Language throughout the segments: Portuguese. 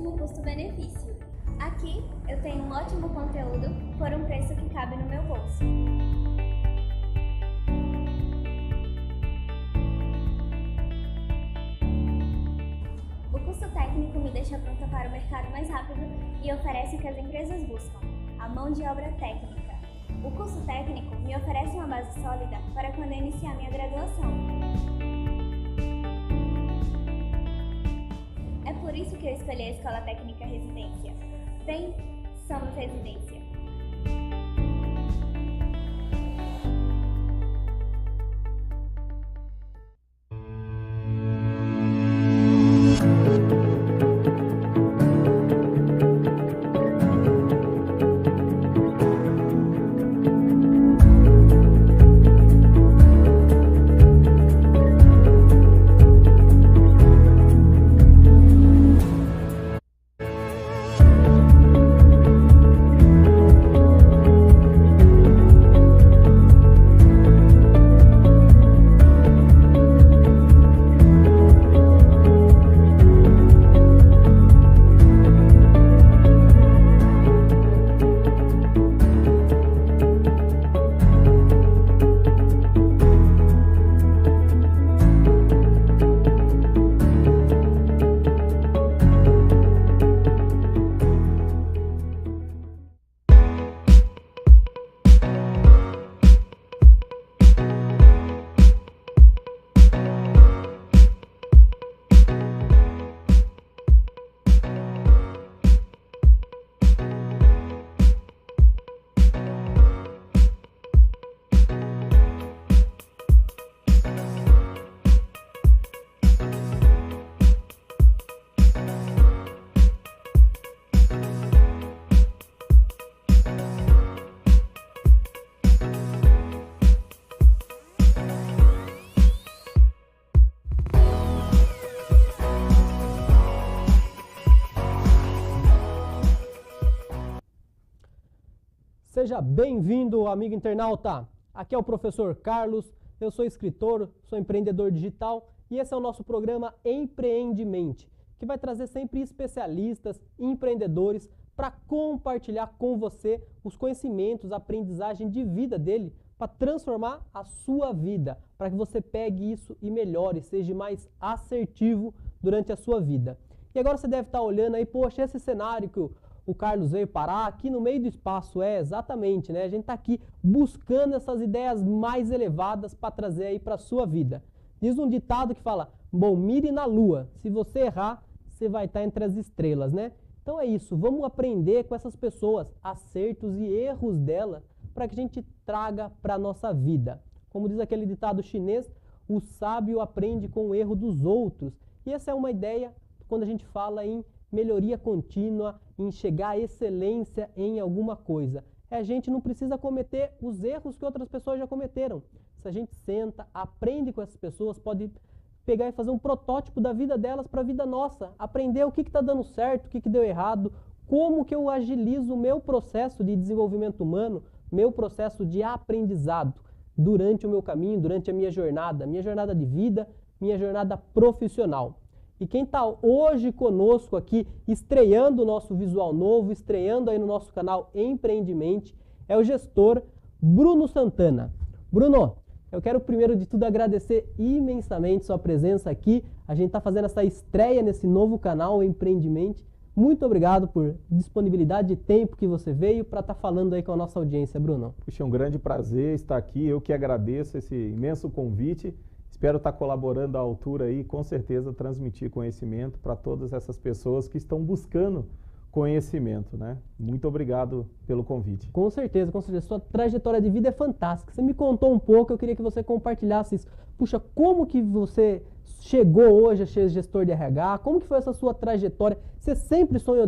ótimo custo-benefício. Aqui eu tenho um ótimo conteúdo por um preço que cabe no meu bolso. O curso técnico me deixa pronta para o mercado mais rápido e oferece o que as empresas buscam, a mão de obra técnica. O curso técnico me oferece uma base sólida para quando eu iniciar minha graduação. É por isso que eu escolhi a Escola Técnica Residência. Vem, somos Residência. Seja bem-vindo, amigo internauta! Aqui é o professor Carlos, eu sou escritor, sou empreendedor digital e esse é o nosso programa Empreendimente, que vai trazer sempre especialistas e empreendedores para compartilhar com você os conhecimentos, a aprendizagem de vida dele para transformar a sua vida, para que você pegue isso e melhore, seja mais assertivo durante a sua vida. E agora você deve estar olhando aí, poxa, esse cenário que o Carlos veio parar aqui no meio do espaço, exatamente, né? A gente está aqui buscando essas ideias mais elevadas para trazer aí para a sua vida. Diz um ditado que fala, bom, mire na lua, se você errar, você vai estar entre as estrelas, né? Então é isso, vamos aprender com essas pessoas, acertos e erros dela, para que a gente traga para a nossa vida. Como diz aquele ditado chinês, o sábio aprende com o erro dos outros. E essa é uma ideia quando a gente fala em melhoria contínua, em chegar à excelência em alguma coisa. A gente não precisa cometer os erros que outras pessoas já cometeram. Se a gente senta, aprende com essas pessoas, pode pegar e fazer um protótipo da vida delas para a vida nossa. Aprender o que está dando certo, o que deu errado, como que eu agilizo o meu processo de desenvolvimento humano, meu processo de aprendizado durante o meu caminho, durante a minha jornada de vida, minha jornada profissional. E quem está hoje conosco aqui, estreando o nosso visual novo, estreando aí no nosso canal Empreendimente, é o gestor Bruno Santana. Bruno, eu quero primeiro de tudo agradecer imensamente sua presença aqui. A gente está fazendo essa estreia nesse novo canal Empreendimente. Muito obrigado por disponibilidade de tempo que você veio para estar falando aí com a nossa audiência, Bruno. Puxa, é um grande prazer estar aqui. Eu que agradeço esse imenso convite. Espero estar colaborando à altura aí, com certeza transmitir conhecimento para todas essas pessoas que estão buscando conhecimento, né? Muito obrigado pelo convite. Com certeza, com certeza. Sua trajetória de vida é fantástica. Você me contou um pouco, eu queria que você compartilhasse isso. Puxa, como que você chegou hoje a ser gestor de RH? Como que foi essa sua trajetória? Você sempre sonhou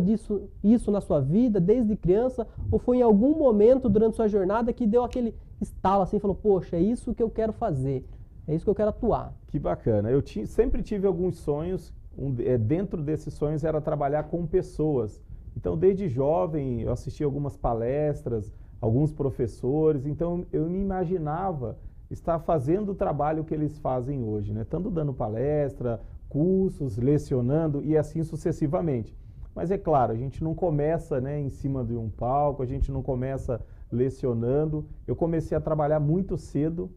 isso na sua vida, desde criança? Ou foi em algum momento durante sua jornada que deu aquele estalo assim, falou, poxa, é isso que eu quero fazer? É isso que eu quero atuar. Que bacana. Eu sempre tive alguns sonhos. Dentro desses sonhos era trabalhar com pessoas. Então, desde jovem, eu assisti algumas palestras, alguns professores. Então, eu me imaginava estar fazendo o trabalho que eles fazem hoje, né? Tanto dando palestra, cursos, lecionando e assim sucessivamente. Mas é claro, a gente não começa, né, em cima de um palco, a gente não começa lecionando. Eu comecei a trabalhar muito cedo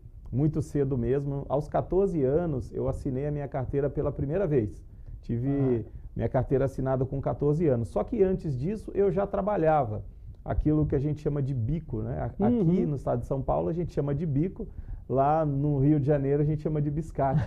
mesmo. Aos 14 anos, eu assinei a minha carteira pela primeira vez. Tive minha carteira assinada com 14 anos. Só que antes disso, eu já trabalhava. Aquilo que a gente chama de bico, né? Aqui no estado de São Paulo, a gente chama de bico. Lá no Rio de Janeiro, a gente chama de biscate.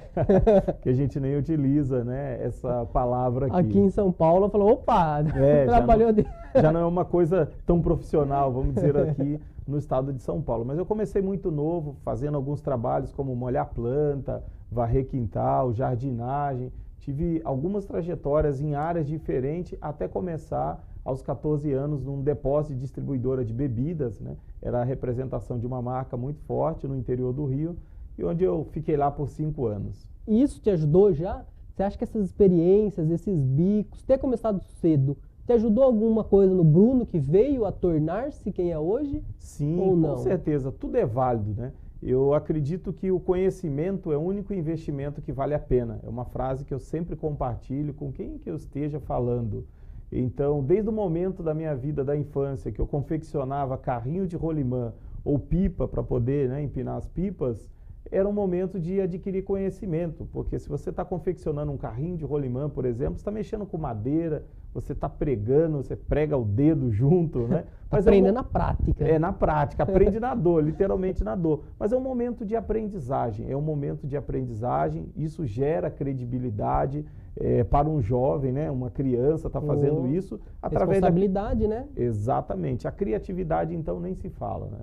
Que a gente nem utiliza, né, essa palavra aqui. Aqui em São Paulo, falou, opa, trabalhou... Já não é uma coisa tão profissional, vamos dizer, aqui no estado de São Paulo. Mas eu comecei muito novo, fazendo alguns trabalhos como molhar planta, varrer quintal, jardinagem. Tive algumas trajetórias em áreas diferentes até começar aos 14 anos num depósito de distribuidora de bebidas, né? Era a representação de uma marca muito forte no interior do Rio, e onde eu fiquei lá por 5 anos. E isso te ajudou já? Você acha que essas experiências, esses bicos, ter começado cedo, te ajudou alguma coisa no Bruno que veio a tornar-se quem é hoje? Sim, ou não? Com certeza. Tudo é válido, né? Eu acredito que o conhecimento é o único investimento que vale a pena. É uma frase que eu sempre compartilho com quem que eu esteja falando. Então, desde o momento da minha vida, da infância, que eu confeccionava carrinho de rolimã ou pipa para poder, né, empinar as pipas, era um momento de adquirir conhecimento, porque se você está confeccionando um carrinho de rolimã, por exemplo, você está mexendo com madeira, você está pregando, você prega o dedo junto, né? Mas aprende na prática. É, na prática, aprende na dor, literalmente na dor. Mas é um momento de aprendizagem, isso gera credibilidade para um jovem, né? Uma criança está fazendo isso através da... Responsabilidade, né? Exatamente. A criatividade, então, nem se fala, né?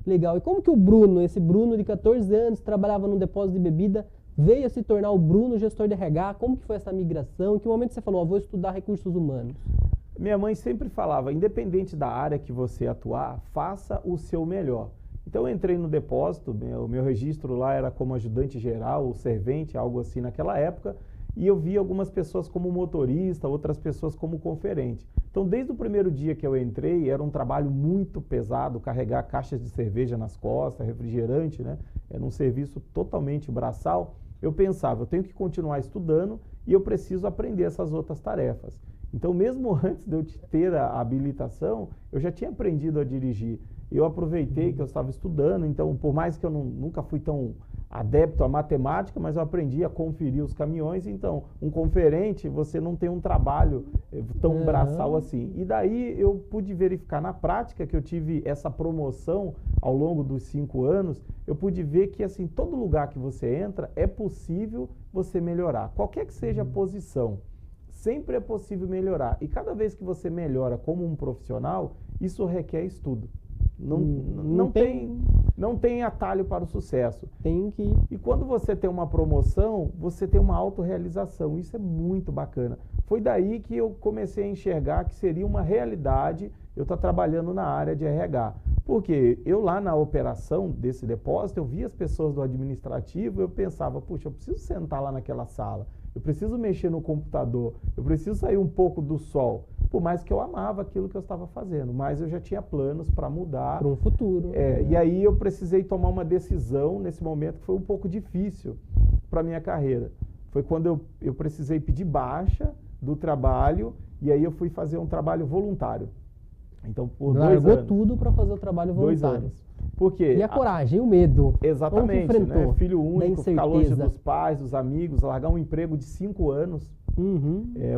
Legal. E como que o Bruno, esse Bruno de 14 anos, trabalhava num depósito de bebida, veio a se tornar o Bruno gestor de RH? Como que foi essa migração? Em que momento você falou, vou estudar recursos humanos? Minha mãe sempre falava, independente da área que você atuar, faça o seu melhor. Então eu entrei no depósito, o meu registro lá era como ajudante geral ou servente, algo assim naquela época, e eu vi algumas pessoas como motorista, outras pessoas como conferente. Então, desde o primeiro dia que eu entrei, era um trabalho muito pesado, carregar caixas de cerveja nas costas, refrigerante, né? Era um serviço totalmente braçal. Eu pensava, eu tenho que continuar estudando e eu preciso aprender essas outras tarefas. Então, mesmo antes de eu ter a habilitação, eu já tinha aprendido a dirigir. Eu aproveitei que eu estava estudando, então, por mais que eu nunca fui tão adepto à matemática, mas eu aprendi a conferir os caminhões. Então, um conferente, você não tem um trabalho tão braçal assim. E daí eu pude verificar na prática que eu tive essa promoção ao longo dos 5 anos, eu pude ver que assim, todo lugar que você entra, é possível você melhorar. Qualquer que seja a posição, sempre é possível melhorar. E cada vez que você melhora como um profissional, isso requer estudo. Não tem atalho para o sucesso. E quando você tem uma promoção, você tem uma autorrealização. Isso é muito bacana. Foi daí que eu comecei a enxergar que seria uma realidade eu estar trabalhando na área de RH. Porque eu lá na operação desse depósito, eu via as pessoas do administrativo, eu pensava, puxa, eu preciso sentar lá naquela sala, eu preciso mexer no computador, eu preciso sair um pouco do sol. Por mais que eu amava aquilo que eu estava fazendo, mas eu já tinha planos para mudar. Para um futuro. E aí eu precisei tomar uma decisão nesse momento que foi um pouco difícil para a minha carreira. Foi quando eu precisei pedir baixa do trabalho e aí eu fui fazer um trabalho voluntário. Então, por 2 anos. Largou tudo para fazer o trabalho voluntário. 2 anos. Por quê? E a coragem, o medo. Exatamente, né? Filho único, ficar longe dos pais, dos amigos, largar um emprego de 5 anos.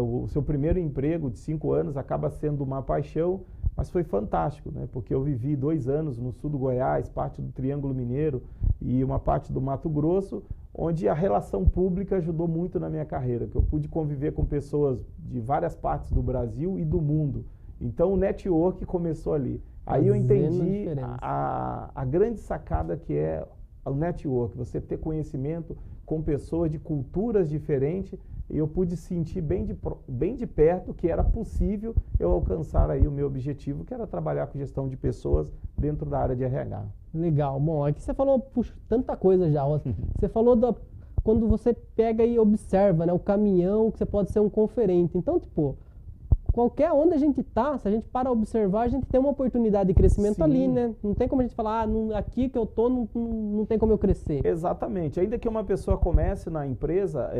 O seu primeiro emprego de 5 anos acaba sendo uma paixão, mas foi fantástico, né? Porque eu vivi 2 anos no sul do Goiás, parte do Triângulo Mineiro e uma parte do Mato Grosso, onde a relação pública ajudou muito na minha carreira, que eu pude conviver com pessoas de várias partes do Brasil e do mundo. Então o network começou ali. Aí eu entendi a grande sacada que é o network, você ter conhecimento com pessoas de culturas diferentes, e eu pude sentir bem de perto que era possível eu alcançar aí o meu objetivo, que era trabalhar com gestão de pessoas dentro da área de RH. Legal. Bom, aqui você falou, puxa, tanta coisa já. Você falou quando você pega e observa, né, o caminhão, que você pode ser um conferente. Então, tipo, qualquer onde a gente tá, se a gente para observar, a gente tem uma oportunidade de crescimento Sim. ali, né? Não tem como a gente falar, aqui que eu tô, não tem como eu crescer. Exatamente. Ainda que uma pessoa comece na empresa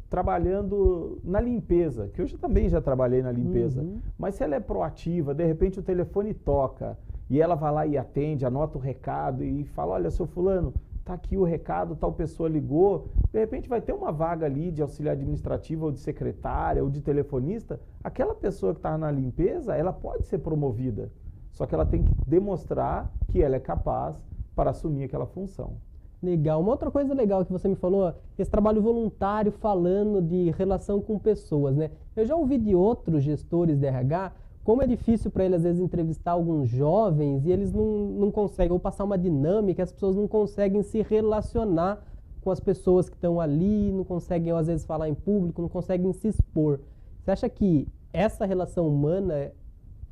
trabalhando na limpeza, que eu também já trabalhei na limpeza, mas se ela é proativa, de repente o telefone toca e ela vai lá e atende, anota o recado e fala, olha, seu fulano, tá aqui o recado, tal pessoa ligou, de repente vai ter uma vaga ali de auxiliar administrativo ou de secretária ou de telefonista, aquela pessoa que está na limpeza, ela pode ser promovida, só que ela tem que demonstrar que ela é capaz para assumir aquela função. Legal. Uma outra coisa legal que você me falou, esse trabalho voluntário falando de relação com pessoas, né? Eu já ouvi de outros gestores de RH como é difícil para eles, às vezes, entrevistar alguns jovens e eles não conseguem, ou passar uma dinâmica, as pessoas não conseguem se relacionar com as pessoas que estão ali, não conseguem, às vezes, falar em público, não conseguem se expor. Você acha que essa relação humana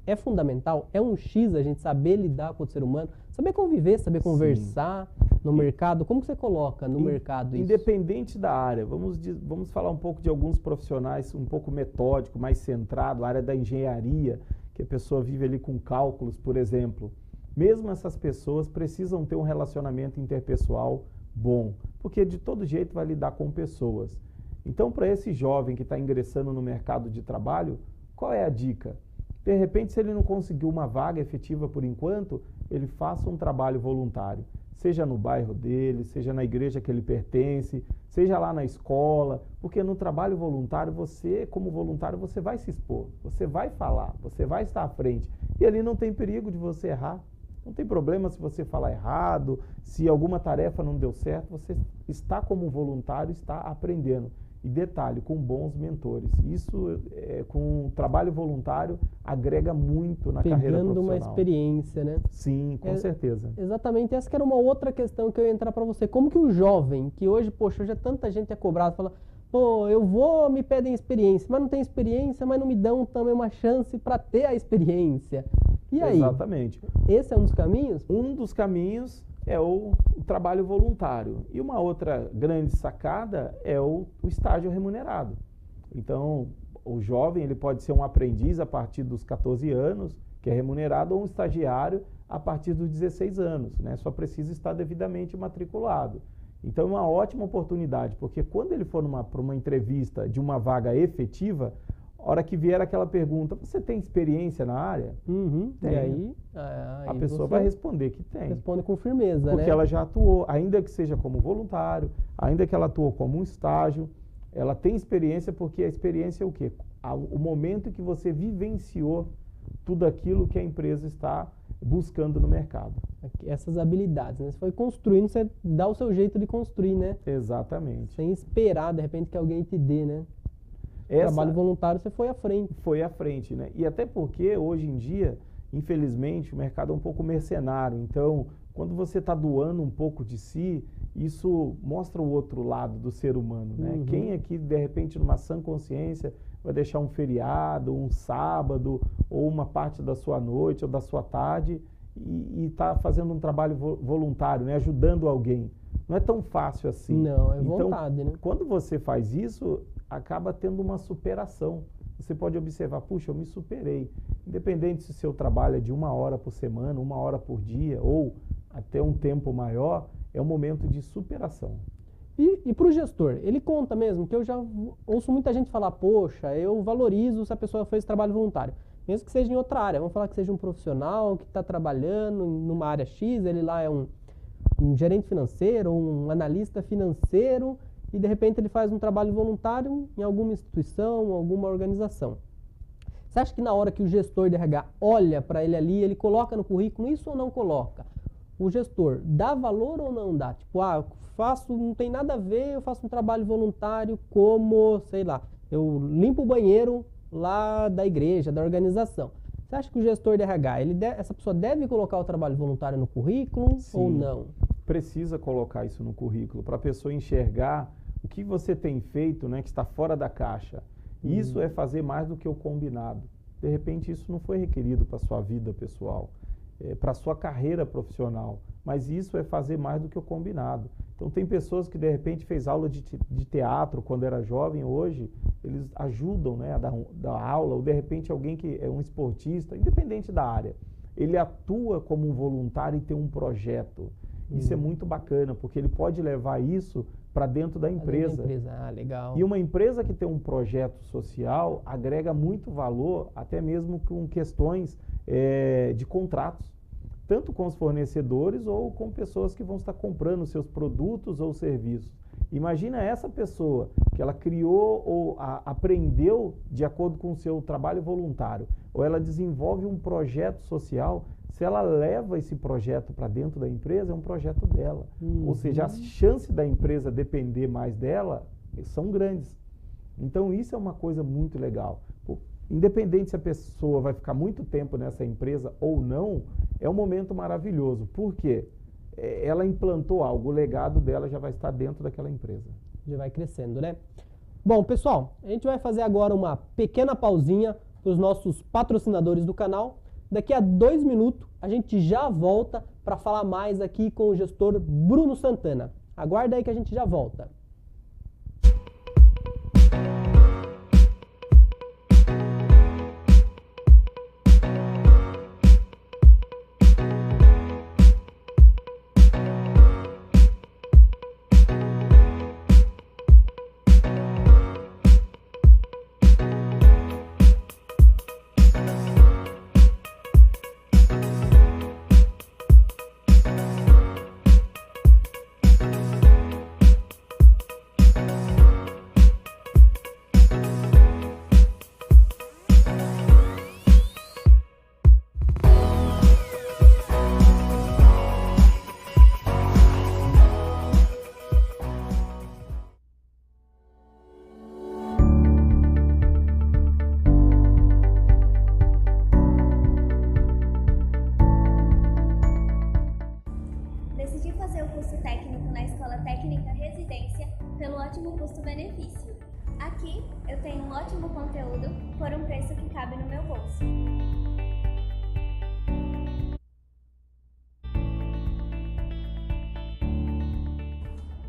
é fundamental? É um X a gente saber lidar com o ser humano, saber conviver, saber conversar no mercado? Como que você coloca no mercado isso? Independente da área, vamos falar um pouco de alguns profissionais um pouco metódico, mais centrado, a área da engenharia, que a pessoa vive ali com cálculos, por exemplo. Mesmo essas pessoas precisam ter um relacionamento interpessoal bom, porque de todo jeito vai lidar com pessoas. Então, para esse jovem que está ingressando no mercado de trabalho, qual é a dica? De repente, se ele não conseguiu uma vaga efetiva por enquanto, ele faça um trabalho voluntário, seja no bairro dele, seja na igreja que ele pertence, seja lá na escola, porque no trabalho voluntário, você, como voluntário, você vai se expor, você vai falar, você vai estar à frente, e ali não tem perigo de você errar, não tem problema se você falar errado, se alguma tarefa não deu certo, você está como voluntário, está aprendendo. E detalhe, com bons mentores. Isso, com trabalho voluntário, agrega muito na carreira profissional. Pegando uma experiência, né? Sim, com certeza. Exatamente, essa que era uma outra questão que eu ia entrar para você. Como que o jovem, que hoje, poxa, hoje tanta gente é cobrado, fala, pô, eu vou, me pedem experiência, mas não tem experiência, mas não me dão também uma chance para ter a experiência. E aí? Exatamente. Esse é um dos caminhos? Um dos caminhos é o trabalho voluntário. E uma outra grande sacada é o estágio remunerado. Então, o jovem ele pode ser um aprendiz a partir dos 14 anos, que é remunerado, ou um estagiário a partir dos 16 anos, né? Só precisa estar devidamente matriculado. Então, é uma ótima oportunidade, porque quando ele for para uma entrevista de uma vaga efetiva, a hora que vier aquela pergunta, você tem experiência na área? Tem. E aí a pessoa vai responder que tem. Responde com firmeza, porque ela já atuou, ainda que seja como voluntário, ainda que ela atuou como um estágio, ela tem experiência, porque a experiência é o quê? O momento que você vivenciou tudo aquilo que a empresa está buscando no mercado. Essas habilidades, né? Você foi construindo, você dá o seu jeito de construir, né? Exatamente. Sem esperar, de repente, que alguém te dê, né? Trabalho voluntário, você foi à frente. Foi à frente, né? E até porque, hoje em dia, infelizmente, o mercado é um pouco mercenário. Então, quando você está doando um pouco de si, isso mostra o outro lado do ser humano, né? Quem aqui, de repente, numa sã consciência, vai deixar um feriado, um sábado, ou uma parte da sua noite ou da sua tarde e está fazendo um trabalho voluntário, né? Ajudando alguém. Não é tão fácil assim. Não, é vontade, então, né? Quando você faz isso, acaba tendo uma superação. Você pode observar, puxa, eu me superei. Independente se o seu trabalho é de 1 hora por semana, 1 hora por dia, ou até um tempo maior, é um momento de superação. E para o gestor, ele conta mesmo, que eu já ouço muita gente falar, poxa, eu valorizo se a pessoa fez trabalho voluntário. Mesmo que seja em outra área, vamos falar que seja um profissional que está trabalhando numa área X, ele lá é um gerente financeiro, um analista financeiro, e de repente ele faz um trabalho voluntário em alguma instituição, alguma organização. Você acha que na hora que o gestor de RH olha para ele ali, ele coloca no currículo isso ou não coloca? O gestor dá valor ou não dá? Tipo, não tem nada a ver, eu faço um trabalho voluntário como, sei lá, eu limpo o banheiro lá da igreja, da organização. Você acha que o gestor de RH, essa pessoa deve colocar o trabalho voluntário no currículo ou não? Precisa colocar isso no currículo para a pessoa enxergar o que você tem feito, né, que está fora da caixa. Isso é fazer mais do que o combinado. De repente, isso não foi requerido para a sua vida pessoal. para a sua carreira profissional. Mas isso é fazer mais do que o combinado. Então tem pessoas que de repente fez aula de teatro quando era jovem, hoje eles ajudam, né, a dar aula, ou de repente alguém que é um esportista, independente da área, ele atua como um voluntário e tem um projeto. Isso é muito bacana, porque ele pode levar isso para dentro da empresa. Ah, legal. E uma empresa que tem um projeto social agrega muito valor, até mesmo com questões de contratos, tanto com os fornecedores ou com pessoas que vão estar comprando seus produtos ou serviços. Imagina essa pessoa que ela criou ou aprendeu de acordo com o seu trabalho voluntário, ou ela desenvolve um projeto social. Se ela leva esse projeto para dentro da empresa, é um projeto dela. Ou seja, as chances da empresa depender mais dela são grandes. Então, isso é uma coisa muito legal. Independente se a pessoa vai ficar muito tempo nessa empresa ou não, é um momento maravilhoso. Por quê? Ela implantou algo, o legado dela já vai estar dentro daquela empresa. Já vai crescendo, né? Bom, pessoal, a gente vai fazer agora uma pequena pausinha para os nossos patrocinadores do canal. Daqui a 2 minutos a gente já volta para falar mais aqui com o gestor Bruno Santana. Aguarda aí que a gente já volta. Pelo ótimo custo-benefício. Aqui eu tenho um ótimo conteúdo por um preço que cabe no meu bolso.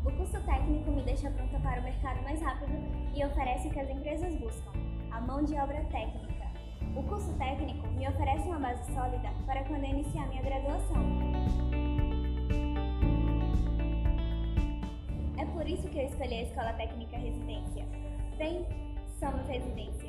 O curso técnico me deixa pronta para o mercado mais rápido e oferece o que as empresas buscam, a mão de obra técnica. O curso técnico me oferece uma base sólida para quando eu iniciar minha graduação. É por isso que eu escolhi a Escola Técnica Residência. Vem, somos Residência.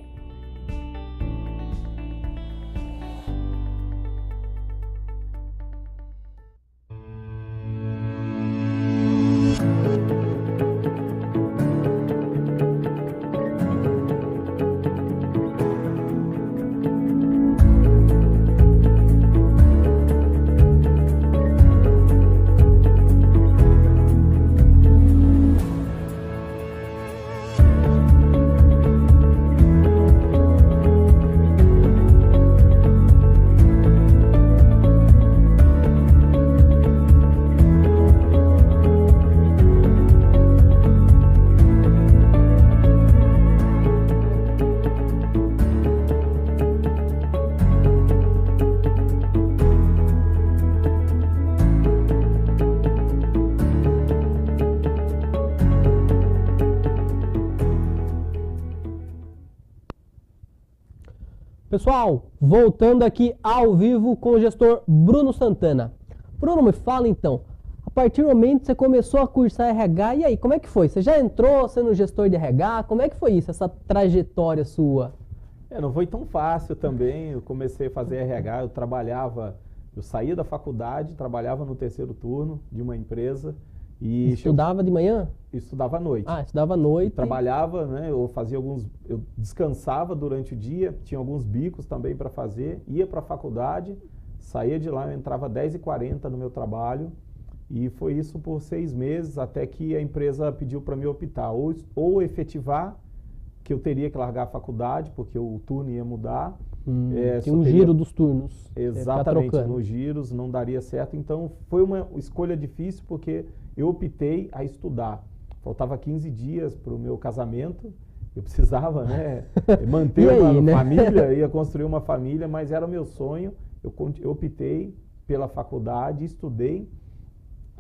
Pessoal, voltando aqui ao vivo com o gestor Bruno Santana. Bruno, me fala então, a partir do momento que você começou a cursar RH, e aí, como é que foi? Você já entrou sendo gestor de RH? Como é que foi isso, essa trajetória sua? Não foi tão fácil também. Eu comecei a fazer RH, eu saía da faculdade, trabalhava no terceiro turno de uma empresa. E estudava de manhã? Estudava à noite. Estudava à noite. Trabalhava, né? Eu descansava durante o dia, tinha alguns bicos também para fazer, ia para a faculdade, saía de lá, eu entrava 10h40 no meu trabalho, e foi isso por 6 meses, até que a empresa pediu para me optar, ou efetivar, que eu teria que largar a faculdade, porque o turno ia mudar. Tem um giro dos turnos. Exatamente, nos giros não daria certo, então foi uma escolha difícil, porque eu optei a estudar. Faltava 15 dias para o meu casamento, eu precisava, né, manter uma família, ia construir uma família, mas era o meu sonho. Eu optei pela faculdade, estudei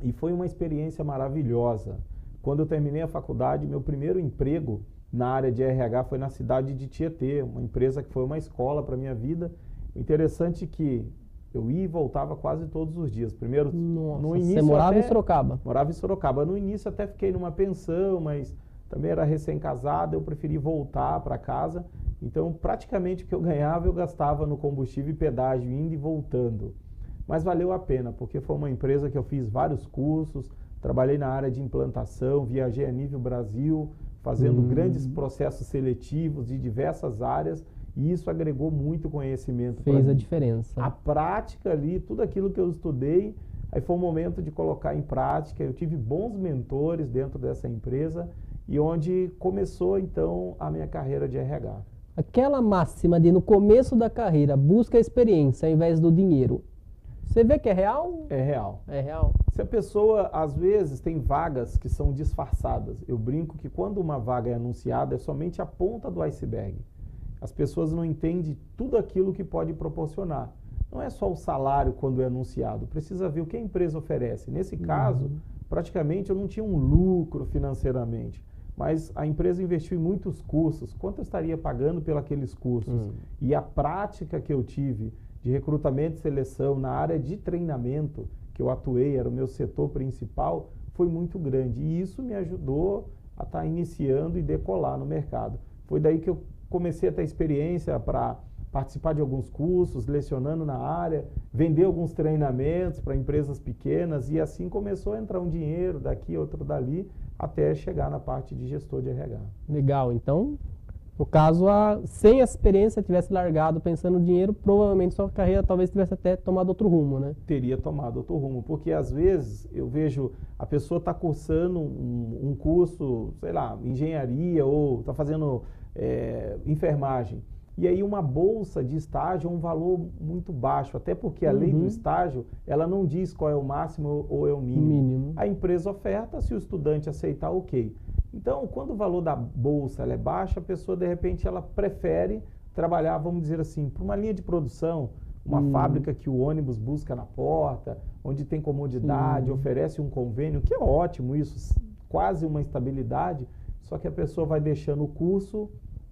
e foi uma experiência maravilhosa. Quando eu terminei a faculdade, meu primeiro emprego na área de RH foi na cidade de Tietê, uma empresa que foi uma escola para a minha vida. O interessante é que eu ia e voltava quase todos os dias. Primeiro, Nossa, no início você morava até, em Sorocaba? Morava em Sorocaba. No início até fiquei numa pensão, mas também era recém-casado, eu preferi voltar para casa. Então, praticamente o que eu ganhava, eu gastava no combustível e pedágio, indo e voltando. Mas valeu a pena, porque foi uma empresa que eu fiz vários cursos, trabalhei na área de implantação, viajei a nível Brasil, fazendo grandes processos seletivos de diversas áreas, e isso agregou muito conhecimento. Fez a diferença. A prática ali, tudo aquilo que eu estudei, aí foi o momento de colocar em prática. Eu tive bons mentores dentro dessa empresa, e onde começou então a minha carreira de RH. Aquela máxima de no começo da carreira, busca a experiência ao invés do dinheiro. Você vê que é real? É real. É real. Se a pessoa, às vezes, tem vagas que são disfarçadas. Eu brinco que quando uma vaga é anunciada, é somente a ponta do iceberg. As pessoas não entendem tudo aquilo que pode proporcionar. Não é só o salário quando é anunciado, precisa ver o que a empresa oferece. Nesse caso, praticamente eu não tinha um lucro financeiramente, mas a empresa investiu em muitos cursos. Quanto eu estaria pagando pelos aqueles cursos? E a prática que eu tive de recrutamento e seleção na área de treinamento, que eu atuei, era o meu setor principal, foi muito grande. E isso me ajudou a estar iniciando e decolar no mercado. Foi daí que eu comecei a ter experiência para participar de alguns cursos, lecionando na área, vender alguns treinamentos para empresas pequenas, e assim começou a entrar um dinheiro daqui, outro dali, até chegar na parte de gestor de RH. Legal. Então, no caso, sem a experiência, tivesse largado pensando no dinheiro, provavelmente sua carreira talvez tivesse até tomado outro rumo, né? Teria tomado outro rumo, porque às vezes eu vejo a pessoa está cursando um curso, sei lá, engenharia, ou está fazendo enfermagem. E aí uma bolsa de estágio é um valor muito baixo, até porque a lei do estágio, ela não diz qual é o máximo ou é o mínimo. A empresa oferta, se o estudante aceitar, ok. Então, quando o valor da bolsa ela é baixo, a pessoa, de repente, ela prefere trabalhar, vamos dizer assim, para uma linha de produção, uma fábrica que o ônibus busca na porta, onde tem comodidade, oferece um convênio, que é ótimo isso, quase uma estabilidade, só que a pessoa vai deixando o curso,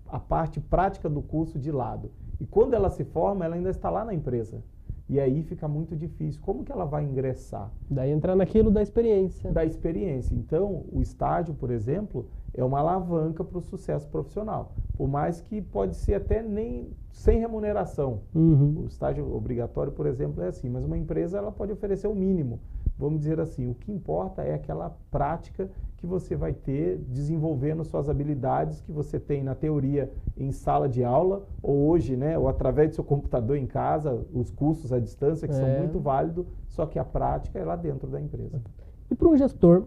a parte prática do curso de lado. E quando ela se forma, ela ainda está lá na empresa. E aí fica muito difícil. Como que ela vai ingressar? Daí entra naquilo da experiência. Da experiência. Então, o estágio, por exemplo, é uma alavanca para o sucesso profissional. Por mais que pode ser até nem sem remuneração. O estágio obrigatório, por exemplo, é assim. Mas uma empresa ela pode oferecer o mínimo. Vamos dizer assim, o que importa é aquela prática que você vai ter desenvolvendo suas habilidades que você tem na teoria em sala de aula, ou hoje, né, ou através do seu computador em casa, os cursos à distância que são muito válidos, só que a prática é lá dentro da empresa. E para um gestor,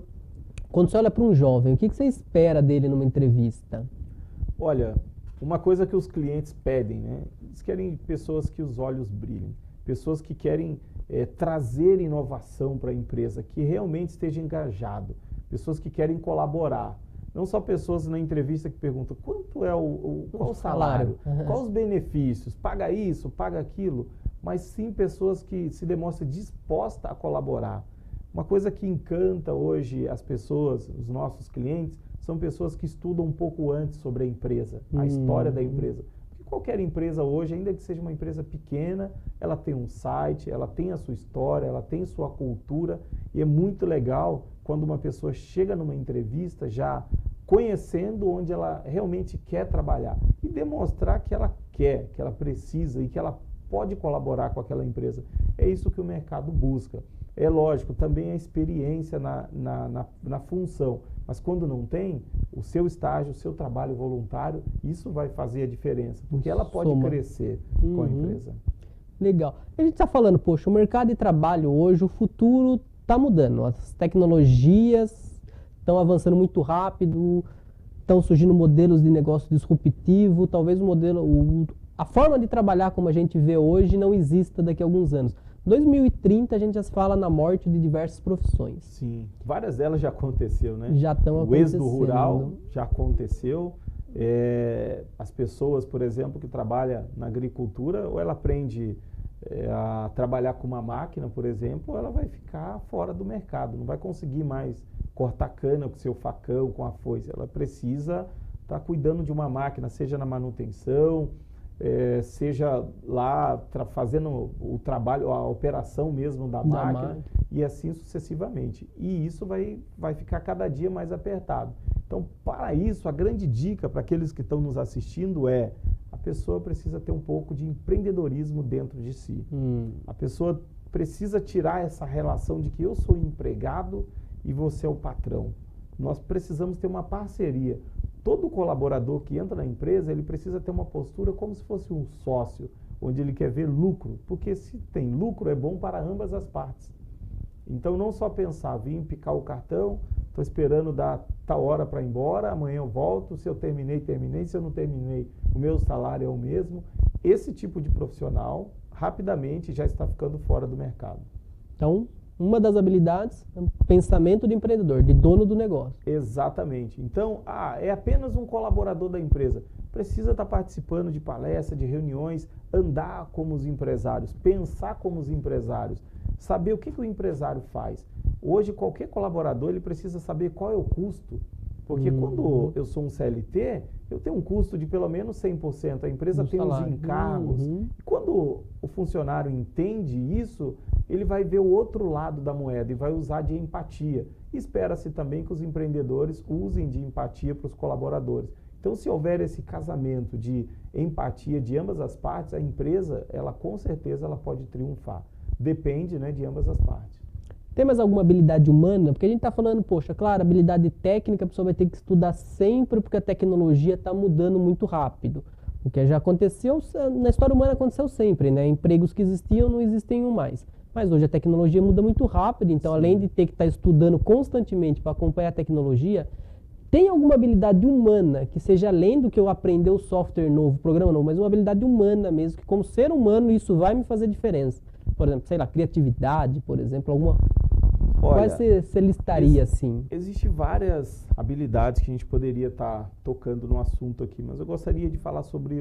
quando você olha para um jovem, o que você espera dele numa entrevista? Olha, uma coisa que os clientes pedem, né, eles querem pessoas que os olhos brilhem, pessoas que querem trazer inovação para a empresa, que realmente esteja engajado, pessoas que querem colaborar. Não só pessoas na entrevista que perguntam quanto é qual o salário, quais os benefícios, paga isso, paga aquilo, mas sim pessoas que se demonstram dispostas a colaborar. Uma coisa que encanta hoje as pessoas, os nossos clientes, são pessoas que estudam um pouco antes sobre a empresa, a história da empresa. Qualquer empresa hoje, ainda que seja uma empresa pequena, ela tem um site, ela tem a sua história, ela tem sua cultura, e é muito legal quando uma pessoa chega numa entrevista já conhecendo onde ela realmente quer trabalhar e demonstrar que ela quer, que ela precisa e que ela pode colaborar com aquela empresa. É isso que o mercado busca. É lógico, também a experiência na função, mas quando não tem, o seu estágio, o seu trabalho voluntário, isso vai fazer a diferença, porque ela pode crescer com a empresa. Legal. A gente está falando, poxa, o mercado de trabalho hoje, o futuro está mudando, as tecnologias estão avançando muito rápido, estão surgindo modelos de negócio disruptivo, talvez a forma de trabalhar como a gente vê hoje não exista daqui a alguns anos. 2030 a gente já se fala na morte de diversas profissões. Sim, várias delas já aconteceu, né? Já estão acontecendo. O êxodo rural já aconteceu. As pessoas, por exemplo, que trabalham na agricultura, ou ela aprende a trabalhar com uma máquina, por exemplo, ela vai ficar fora do mercado, não vai conseguir mais cortar cana com seu facão, com a foice. Ela precisa estar cuidando de uma máquina, seja na manutenção, seja lá fazendo o trabalho, a operação mesmo da máquina, e assim sucessivamente. E isso vai ficar cada dia mais apertado. Então, para isso, a grande dica para aqueles que estão nos assistindo é: a pessoa precisa ter um pouco de empreendedorismo dentro de si. A pessoa precisa tirar essa relação de que eu sou empregado e você é o patrão. Nós precisamos ter uma parceria. Todo colaborador que entra na empresa, ele precisa ter uma postura como se fosse um sócio, onde ele quer ver lucro, porque se tem lucro é bom para ambas as partes. Então, não só pensar, vim picar o cartão, estou esperando dar tal hora para ir embora, amanhã eu volto, se eu terminei, se eu não terminei, o meu salário é o mesmo. Esse tipo de profissional, rapidamente, já está ficando fora do mercado. Então, uma das habilidades é o pensamento de empreendedor, de dono do negócio. Exatamente. Então, é apenas um colaborador da empresa. Precisa estar participando de palestras, de reuniões, andar como os empresários, pensar como os empresários, saber o que o empresário faz. Hoje, qualquer colaborador ele precisa saber qual é o custo. Porque quando eu sou um CLT, eu tenho um custo de pelo menos 100%. A empresa tem os encargos. E quando o funcionário entende isso, ele vai ver o outro lado da moeda e vai usar de empatia. Espera-se também que os empreendedores usem de empatia para os colaboradores. Então, se houver esse casamento de empatia de ambas as partes, a empresa, ela com certeza ela pode triunfar. Depende, né, de ambas as partes. Tem mais alguma habilidade humana? Porque a gente está falando, poxa, claro, habilidade técnica a pessoa vai ter que estudar sempre porque a tecnologia está mudando muito rápido. O que já aconteceu, na história humana aconteceu sempre, né? Empregos que existiam não existem mais. Mas hoje a tecnologia muda muito rápido, então além de ter que estar estudando constantemente para acompanhar a tecnologia, tem alguma habilidade humana que seja além do que eu aprender o software novo, programa novo, mas uma habilidade humana mesmo, que como ser humano isso vai me fazer diferença. Por exemplo, sei lá, criatividade, por exemplo, alguma... Olha, quais você listaria assim? Existem várias habilidades que a gente poderia estar tocando no assunto aqui, mas eu gostaria de falar sobre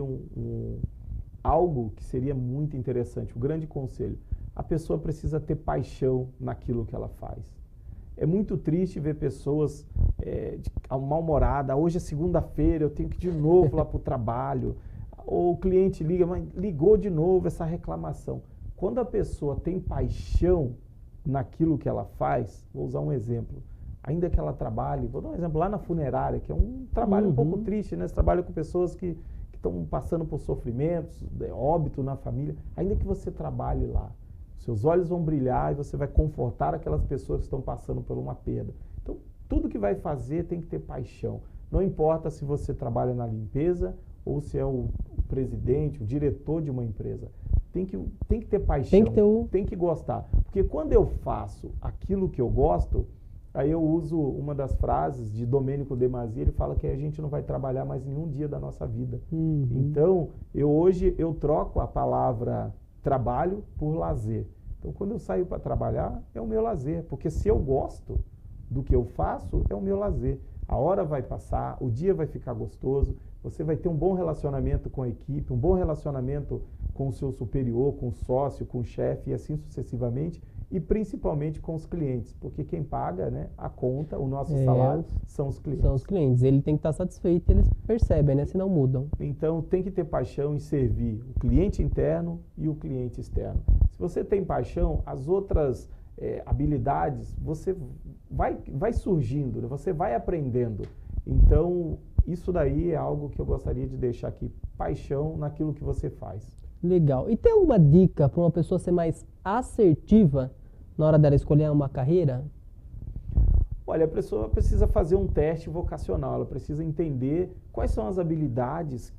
algo que seria muito interessante, o grande conselho. A pessoa precisa ter paixão naquilo que ela faz. É muito triste ver pessoas mal-humoradas. Hoje é segunda-feira, eu tenho que ir de novo lá para o trabalho. Ou o cliente liga, mas ligou de novo, essa reclamação. Quando a pessoa tem paixão naquilo que ela faz, vou usar um exemplo, ainda que ela trabalhe, vou dar um exemplo lá na funerária, que é um trabalho um pouco triste, né? Você trabalha com pessoas que estão passando por sofrimentos, óbito na família, ainda que você trabalhe lá, seus olhos vão brilhar e você vai confortar aquelas pessoas que estão passando por uma perda. Então, tudo que vai fazer tem que ter paixão. Não importa se você trabalha na limpeza ou se é o presidente, o diretor de uma empresa. Tem que ter paixão, tem que gostar. Porque quando eu faço aquilo que eu gosto, aí eu uso uma das frases de Domênico De Masi, ele fala que a gente não vai trabalhar mais nenhum dia da nossa vida. Então, hoje eu troco a palavra trabalho por lazer. Então, quando eu saio para trabalhar, é o meu lazer. Porque se eu gosto do que eu faço, é o meu lazer. A hora vai passar, o dia vai ficar gostoso, você vai ter um bom relacionamento com a equipe, um bom relacionamento com o seu superior, com o sócio, com o chefe e assim sucessivamente, e principalmente com os clientes, porque quem paga, né, a conta, o nosso salário, são os clientes. São os clientes, ele tem que estar satisfeito, eles percebem, né, senão mudam. Então tem que ter paixão em servir o cliente interno e o cliente externo. Se você tem paixão, as outras habilidades, você vai surgindo, né, você vai aprendendo. Então isso daí é algo que eu gostaria de deixar aqui, paixão naquilo que você faz. Legal. E tem alguma dica para uma pessoa ser mais assertiva na hora dela escolher uma carreira? Olha, a pessoa precisa fazer um teste vocacional, ela precisa entender quais são as habilidades,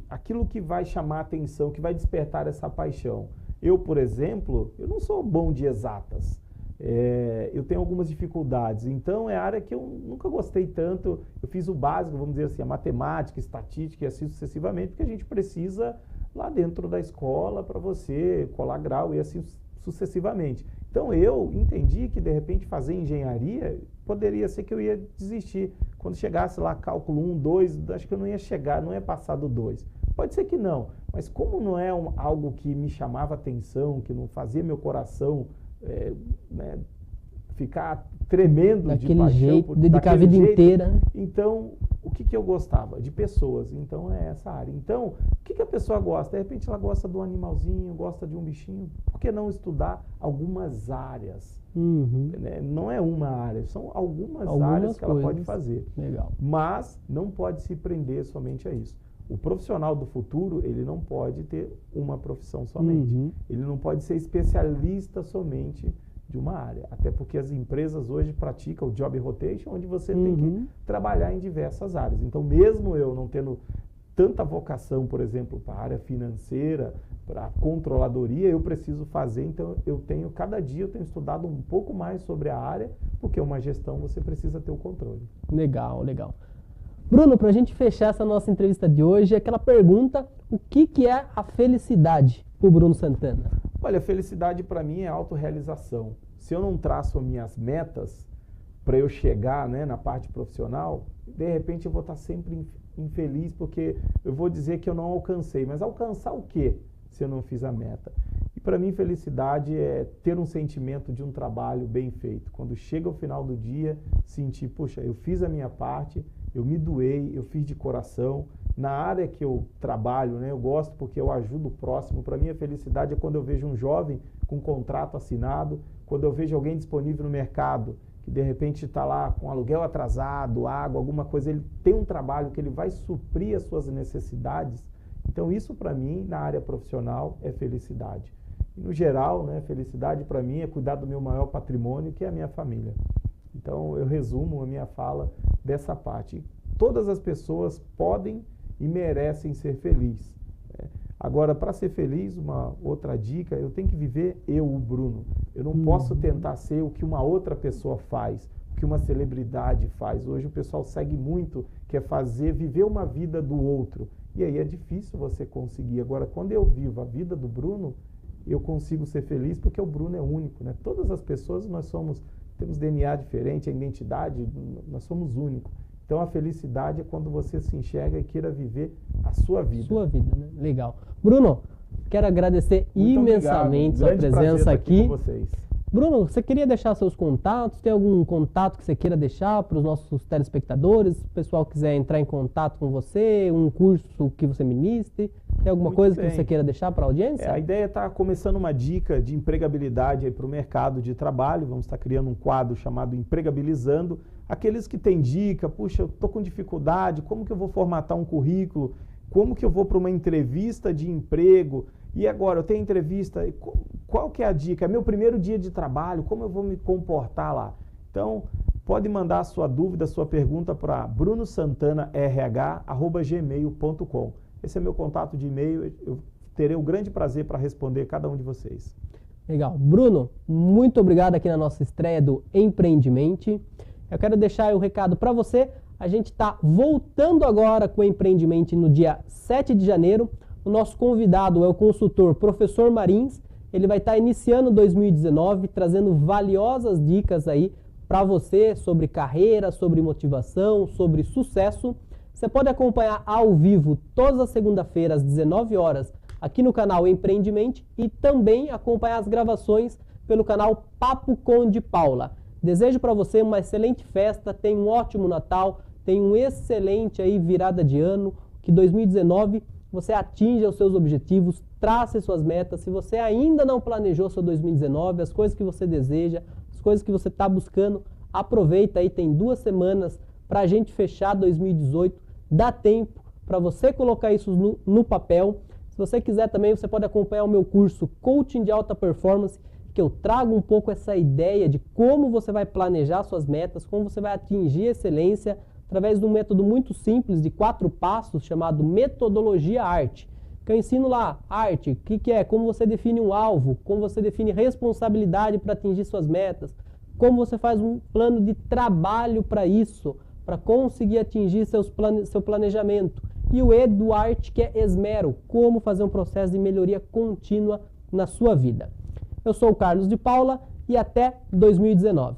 aquilo que vai chamar a atenção, que vai despertar essa paixão. Eu, por exemplo, eu não sou bom de exatas. Eu tenho algumas dificuldades, então é área que eu nunca gostei tanto. Eu fiz o básico, vamos dizer assim, a matemática, estatística e assim sucessivamente, porque a gente precisa lá dentro da escola para você colar grau e assim sucessivamente. Então eu entendi que de repente fazer engenharia poderia ser que eu ia desistir. Quando chegasse lá cálculo 1, 2, acho que eu não ia chegar, não ia passar do 2. Pode ser que não, mas como não é algo que me chamava atenção, que não fazia meu coração né, ficar tremendo daquele de paixão, jeito, dedicar a vida inteira. Então, o que eu gostava? De pessoas. Então, é essa área. Então, o que a pessoa gosta? De repente, ela gosta do animalzinho, gosta de um bichinho. Por que não estudar algumas áreas? Né? Não é uma área, são algumas áreas que ela pode fazer. Legal. Mas não pode se prender somente a isso. O profissional do futuro, ele não pode ter uma profissão somente. Ele não pode ser especialista somente de uma área. Até porque as empresas hoje praticam o job rotation, onde você tem que trabalhar em diversas áreas. Então, mesmo eu não tendo tanta vocação, por exemplo, para a área financeira, para a controladoria, eu preciso fazer. Então, cada dia eu tenho estudado um pouco mais sobre a área, porque uma gestão você precisa ter o controle. Legal, legal. Bruno, para a gente fechar essa nossa entrevista de hoje, aquela pergunta, o que é a felicidade para o Bruno Santana? Olha, felicidade para mim é autorrealização. Se eu não traço minhas metas para eu chegar, né, na parte profissional, de repente eu vou estar sempre infeliz porque eu vou dizer que eu não alcancei. Mas alcançar o quê se eu não fiz a meta? E para mim felicidade é ter um sentimento de um trabalho bem feito. Quando chega o final do dia, sentir, puxa, eu fiz a minha parte, eu me doei, eu fiz de coração. Na área que eu trabalho, né, eu gosto porque eu ajudo o próximo. Para mim, a felicidade é quando eu vejo um jovem com um contrato assinado, quando eu vejo alguém disponível no mercado, que de repente está lá com aluguel atrasado, água, alguma coisa, ele tem um trabalho que ele vai suprir as suas necessidades. Então, isso para mim, na área profissional, é felicidade. E, no geral, né, felicidade para mim é cuidar do meu maior patrimônio, que é a minha família. Então, eu resumo a minha fala dessa parte. Todas as pessoas podem e merecem ser felizes. Agora, para ser feliz, uma outra dica, eu tenho que viver o Bruno. Eu não posso tentar ser o que uma outra pessoa faz, o que uma celebridade faz. Hoje o pessoal segue muito, quer viver uma vida do outro. E aí é difícil você conseguir. Agora, quando eu vivo a vida do Bruno, eu consigo ser feliz porque o Bruno é único, né? Todas as pessoas temos DNA diferente, a identidade, nós somos únicos. Então, a felicidade é quando você se enxerga e queira viver a sua vida. Sua vida, né? Legal. Bruno, quero agradecer imensamente sua presença aqui. Com vocês. Bruno, você queria deixar seus contatos? Tem algum contato que você queira deixar para os nossos telespectadores? Se o pessoal quiser entrar em contato com você, um curso que você ministre, tem alguma coisa que você queira deixar para a audiência? A ideia é estar começando uma dica de empregabilidade para o mercado de trabalho. Vamos estar criando um quadro chamado Empregabilizando. Aqueles que têm dica, puxa, eu estou com dificuldade, como que eu vou formatar um currículo? Como que eu vou para uma entrevista de emprego? E agora, eu tenho entrevista, qual que é a dica? É meu primeiro dia de trabalho, como eu vou me comportar lá? Então, pode mandar a sua dúvida, a sua pergunta para brunosantanarh@gmail.com. Esse é meu contato de e-mail, eu terei o grande prazer para responder cada um de vocês. Legal. Bruno, muito obrigado aqui na nossa estreia do Empreendimente. Eu quero deixar o recado para você. A gente está voltando agora com o Empreendimente no dia 7 de janeiro. O nosso convidado é o consultor Professor Marins. Ele vai estar iniciando 2019, trazendo valiosas dicas aí para você sobre carreira, sobre motivação, sobre sucesso. Você pode acompanhar ao vivo todas as segundas-feiras, às 19 horas, aqui no canal Empreendimente e também acompanhar as gravações pelo canal Papo com de Paula. Desejo para você uma excelente festa, tenha um ótimo Natal, tenha um excelente aí virada de ano, que 2019 você atinja os seus objetivos, trace suas metas. Se você ainda não planejou seu 2019, as coisas que você deseja, as coisas que você está buscando, aproveita aí, tem 2 semanas para a gente fechar 2018, dá tempo para você colocar isso no papel. Se você quiser também, você pode acompanhar o meu curso Coaching de Alta Performance, que eu trago um pouco essa ideia de como você vai planejar suas metas, como você vai atingir excelência através de um método muito simples de 4 passos chamado Metodologia ARTE. Que eu ensino lá, ARTE, o que é? Como você define um alvo, como você define responsabilidade para atingir suas metas, como você faz um plano de trabalho para isso, para conseguir atingir seu planejamento. E o E do ARTE, que é esmero, como fazer um processo de melhoria contínua na sua vida. Eu sou o Carlos de Paula e até 2019.